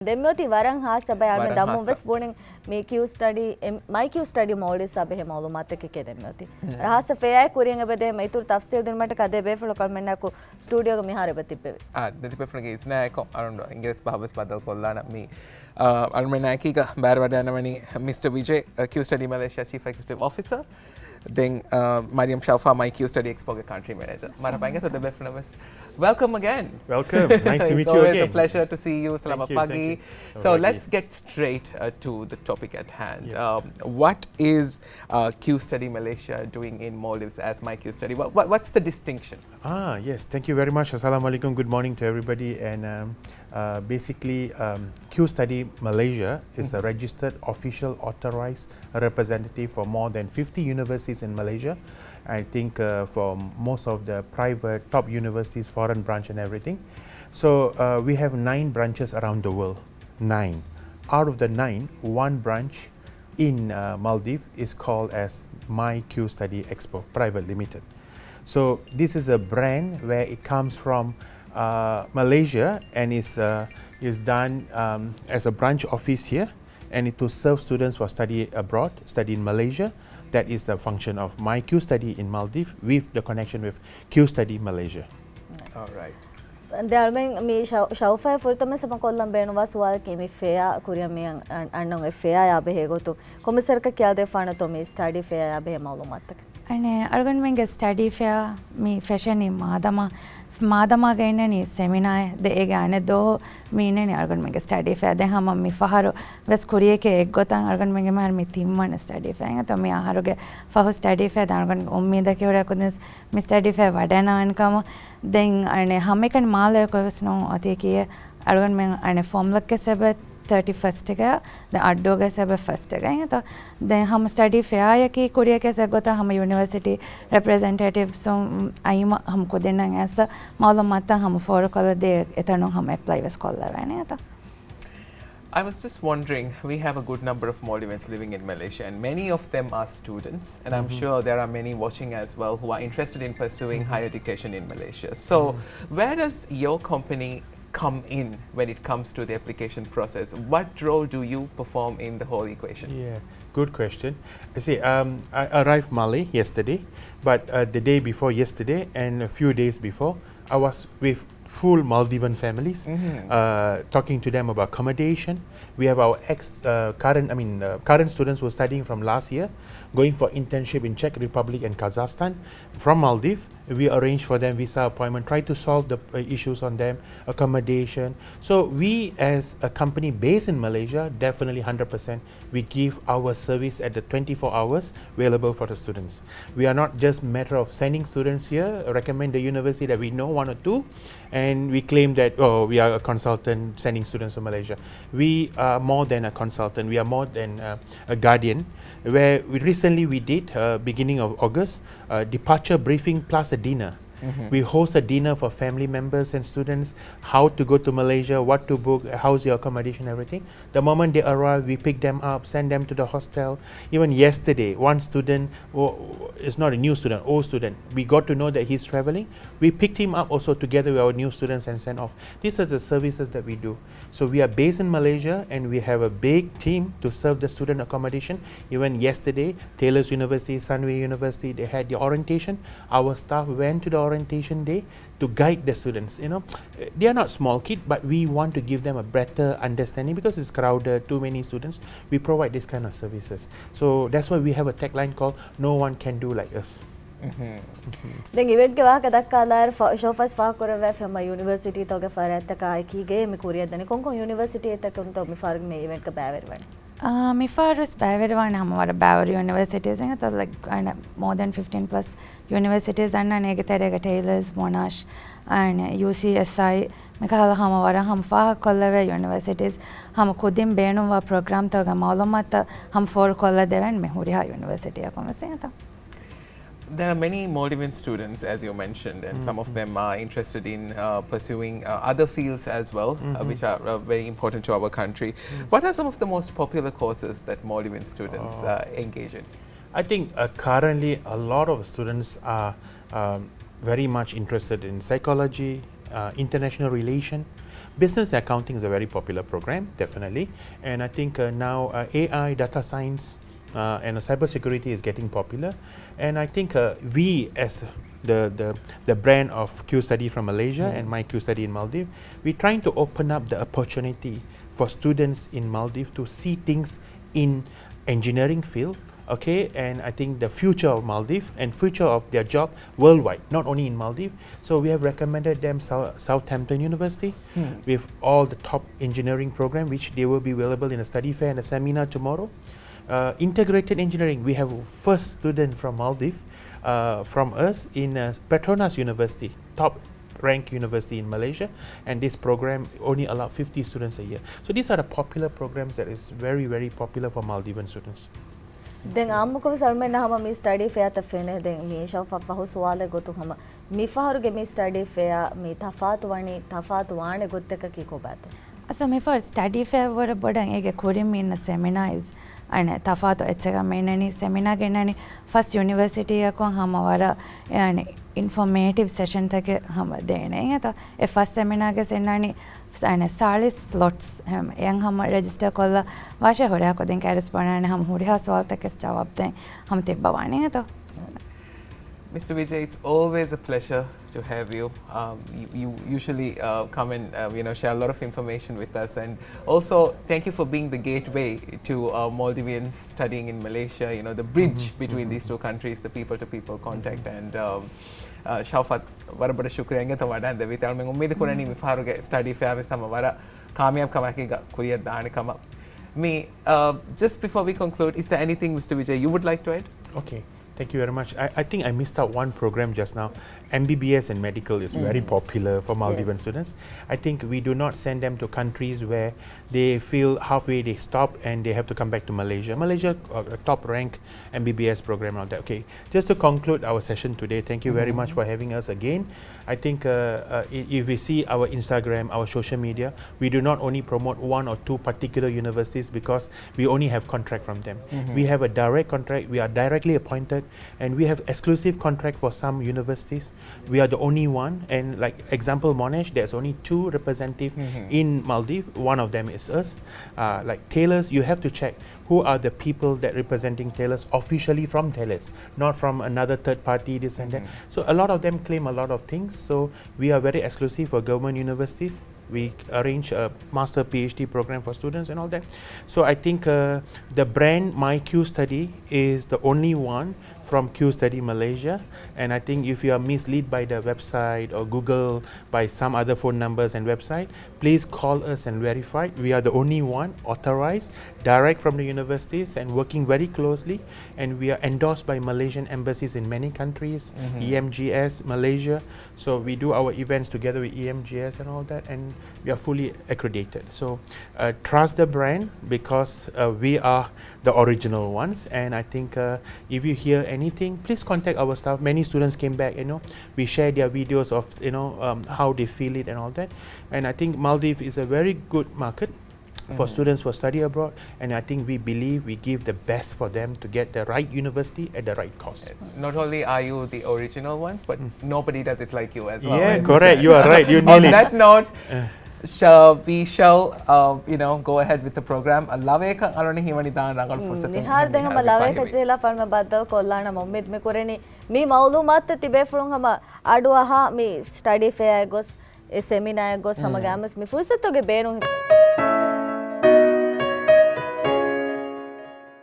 දෙමෝති වරන් හා සබයන්න වරන් දම්මු හාස. වෙස් බෝනින් මේ Qstudy my Qstudy Maldives සබෙ මාලුමාත් එක්ක දෙමෝති රහස ෆෙයයි කුරියන් බෙදේ මයිතුර තෆ්සීල් දෙන්නට කදේ බේෆල කල්මෙන්නකු ස්ටුඩියෝ ක මිහාර බතිප්පෙ දෙතිපෙෆ්නගේ ඉස්නෑකො අරුන්ඩ ඉංග්‍රස් පහබස් පදල් කොල්ලාන මේ අල්මනෑකීක බෑරවඩයනවනි Mr. Vijay Qstudy Malaysia Chief Executive Officer then Maryam Shaufa my Qstudy Expo country manager Marapanga the befnavas welcome again. Welcome. Nice to meet you again. again. It's a pleasure to see you. Selamat pagi. So let's get straight to the topic at hand. Yeah. What is Qstudy Malaysia doing in Maldives as my Qstudy? What's the distinction? Yes. Thank you very much. Assalamualaikum. Good morning to everybody. And basically, Qstudy Malaysia is a registered, official, authorized representative for more than 50 universities in Malaysia. I think for most of the private top universities, foreign branch and everything. So we have 9 branches around the world. 9. Out of the 9, one branch in Maldives is called as My Qstudy Expo Private Limited. So this is a brand where it comes from Malaysia and is done as a branch office here, and it to serve students who study abroad, study in Malaysia. That is the function of My Qstudy in Maldives with the connection with Qstudy Malaysia. All right. දැල්මෙන් මේ ෂෞෆා ෆුර්තම සමකොල්ලම් බේනවා සුවාල් කෙමි fair කුරිය මේ අන්නෝ fair යාබේ හේගොතු කොමසර්ක කියා දෙෆාන තෝ මේ study fair යාබේ මාලුමාත්තක අනේ අරගන් මෙන්ගේ study fair මේ fashion මාදමා ගේනනි සෙමිනාය දෙගේ අනේ දෝ මීනනි අරගන් මෙන්ගේ study fair දැන් හම මි ෆහරෝ වෙස් කුරියකේ එක් ගොතන් අරගන් මෙන්ගේ මාර මි තිම්මන ස්ටඩි ෆෙයා තෝ මේ ආහාරගේ ෆහ ස්ටඩි ෆෙයා දානගන් උම්මීද කියවර කොදස් මි ස්ටඩි ෆෙයා වඩනවන් කම දැන් අනේ හැමකන් මාලය කොවස්නෝ අතේ කිය අරගන් මෙන් අනේ ෆෝම් ලක්කේ සබත් 31st එක දැන් අඩ්ඩෝගේ සබ ෆස්ට් එක එහෙනම් તો දැන් හම ස්ටඩි ෆෙයා යකි කුරිය के සගත හම යුනිවර්සිටි රෙප්‍රසෙන්ටේටිව් සෝ අයිම හම කොදෙන්නන් ඇස මාලුමාත හම ෆෝර කල දේ එතන හම ඇප්ලයි වෙස් කොල්ලා වෙන්නේ તો I was just wondering, we have a good number of Maldivians living in Malaysia and many of them are students and I'm sure there are many watching as well who are interested in pursuing higher education in Malaysia. So where does your company come in when it comes to the application process? What role do you perform in the whole equation? Yeah, good question. See, I arrived Mali yesterday, but the day before yesterday and a few days before, I was with full Maldivian families, talking to them about accommodation. We have our current students who are studying from last year, going for internship in Czech Republic and Kazakhstan. From Maldives, we arrange for them visa appointment, try to solve the issues on them, accommodation. So we as a company based in Malaysia, definitely 100%, we give our service at the 24 hours available for the students. We are not just matter of sending students here, recommend the university that we know one or two, and we claim that, oh, we are a consultant sending students to Malaysia. We are more than a consultant. We are more than a guardian, where recently we did, beginning of August, departure briefing plus a dinner. We host a dinner for family members and students, how to go to Malaysia, what to book, how's your accommodation, everything. The moment they arrive, we pick them up, send them to the hostel. Even yesterday, one student, is not a new student, old student, we got to know that he's traveling. We picked him up also together with our new students and sent off. These are the services that we do. So we are based in Malaysia and we have a big team to serve the student accommodation. Even yesterday, Taylor's University, Sunway University, they had the orientation. Our staff went to the orientation day to guide the students. You know, they are not small kids, but we want to give them a better understanding because it's crowded, too many students. We provide this kind of services. So that's why we have a tagline called "No one can do like us." දැන් event එක වාක දක්කාලාර ෂෝෆස් ෆාකුරව ෆම university තෝගේ ෆරයත් කායිකීගේ මි කුරිය දනේ කොන්කොන් university එතකන් තෝ මි ෆාර්ග් මේ event එක බෑවරවන්නේ me farus bævervane hama wara bæver universities enga to like more than 15 plus universities anna nege terega Taylor's Monash and UCSI mekala hama wara ham fa kollave universities hama kudim beenuwa program toga malumata ham for kolla deven me huriha university akomase There are many Maldivian students, as you mentioned, and some of them are interested in pursuing other fields as well, which are very important to our country. What are some of the most popular courses that Maldivian students engage in? I think currently a lot of students are very much interested in psychology, international relation. Business accounting is a very popular program, definitely. And I think now AI, data science, and cybersecurity is getting popular. And I think we as the brand of Qstudy from Malaysia and my Qstudy in Maldives, we're trying to open up the opportunity for students in Maldives to see things in engineering field. Okay, and I think the future of Maldives and future of their job worldwide, not only in Maldives. So we have recommended them Southampton University with all the top engineering program, which they will be available in a study fair and a seminar tomorrow. Integrated engineering, we have first student from Maldives from us in Petronas University, top ranked university in Malaysia, and this program only allow 50 students a year. So these are the popular programs that is very, very popular for Maldivian students. Den amuko sarme na hama mi study fair ta fene den mi Shaufa fahu swale gotu hama mi faharu ge mi study fair mi tafat wane gotteka ki ko bat asa me for study fair wara bodan ege korim min seminars ane tafato etchega menani seminar genani first university ko hama wara yani informative session take hama dene eta e first seminar ge senani ane 40 slots hem yang hama register kolla washa hora ko den correspondent ham huriha swal take jawab den ham tibba wane eta Mr. Vijay, it's always a pleasure to have you. You usually come and share a lot of information with us, and also thank you for being the gateway to Maldivians studying in Malaysia. You know, the bridge between these two countries, the people-to-people contact. And Shaufa, वरा बड़ा शुक्रिया इंगे तो वाड़ा अंदर वितार में उम्मीद करें नहीं मिफ़ारू के study fair में समा वरा कामयाब कमा के कुरिया दाने कमा. Me, just before we conclude, is there anything, Mr. Vijay, you would like to add? Okay. Thank you very much. I think I missed out one program just now. MBBS and medical is very popular for Maldivian students. I think we do not send them to countries where they feel halfway they stop and they have to come back to Malaysia. Malaysia, top rank MBBS program out there. Okay, just to conclude our session today, thank you very much for having us again. I think if we see our Instagram, our social media, we do not only promote one or two particular universities because we only have contract from them. We have a direct contract. We are directly appointed. And we have exclusive contract for some universities. We are the only one, and like example Monash, there's only 2 representatives in Maldives. One of them is us. Like tailors, you have to check who are the people that representing tailors officially from tailors, not from another third party, this and that. So a lot of them claim a lot of things. So we are very exclusive for government universities. We arrange a master PhD program for students and all that. So I think the brand My Qstudy is the only one from Qstudy Malaysia. And I think if you are misled by the website or Google by some other phone numbers and website, please call us and verify. We are the only one authorized, direct from the universities and working very closely. And we are endorsed by Malaysian embassies in many countries, EMGS, Malaysia. So we do our events together with EMGS and all that. And we are fully accredited. So trust the brand because we are the original ones. And I think if you hear anything, please contact our staff. Many students came back, we share their videos of, how they feel it and all that. And I think Maldives is a very good market for students who study abroad, and I think we believe we give the best for them to get the right university at the right cost. Not only are you the original ones, but nobody does it like you as well. Yeah, correct. You are right. You On nailed it. that note, we shall, go ahead with the program. Lave ka arone himani dan rangal fursat. Nihar deng hama lave ka jela farma badal kollana momid me koreni mi maulumat tibe fulung hama adwa ha mi study fair gos seminar gos samagamas mi fursat to ge benu